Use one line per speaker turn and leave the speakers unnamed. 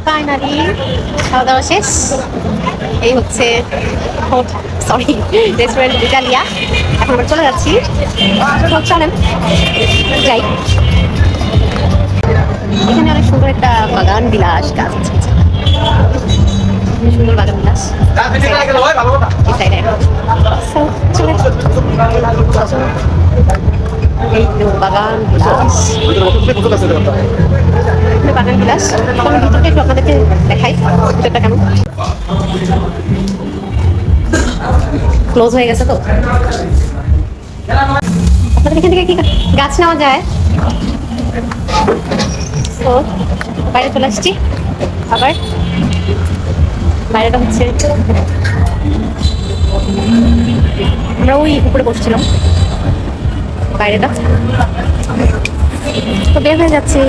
Finally খাওয়া দাওয়া শেষ। এই হচ্ছে সরি রেস্টুরেন্ট ইটালিয়া। এখন আমরা চলে যাচ্ছি, চলেন যাই। এখানে অনেক সুন্দর একটা বাগান বিলাস গাছ আছে, সুন্দর বাগান বিলাস এই সাইডে। এই তো বাগান বিলাস, বাগান বিলাস। আমি ভিতরটা একটু আপনাদেরকে দেখাই, ভিতরটা কেমন। ক্লোজ হয়ে গেছে তো। আপনাদের এখান থেকে কি গাছ নেওয়া যায়? তো বাইরে চলে আসছি আবার। বাইরেটা হচ্ছে, আমরা ওই উপরে বসছিলাম, বাইরেটা তো বের হয়ে যাচ্ছে।